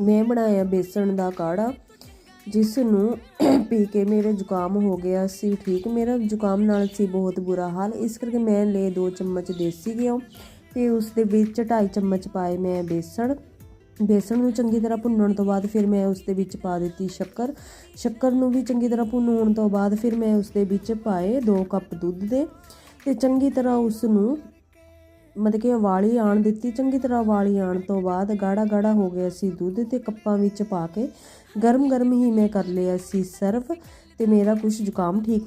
मैं बनाया बेसन का काढ़ा, जिस नूं पी के मेरे जुकाम हो गया सी ठीक। मेरा जुकाम नाल सी बहुत बुरा हाल, इस करके मैं ले 2 चम्मच देसी घ्यो ते उस दे विच 2.5 चम्मच पाए मैं बेसन। बेसन नूं चंगी तरह भुन्नण तो बाद फिर मैं उस दे विच पा दित्ती शक्कर। शक्कर नूं भी चंगी तरह भुन्न होण तो बाद फिर मैं उस दे विच पाए 2 कप दुੱਧ दे ते चंगी तरह उस नूं मतलब कि उबाली आण दित्ती। चंगी तरह उबाली आण तो बाद गाढ़ा गाढ़ा हो गया सी दुੱਧ ते कप्पां विच पा के गरम गरम ही मैं कर लिया सी सर्व ते मेरा कुछ जुकाम ठीक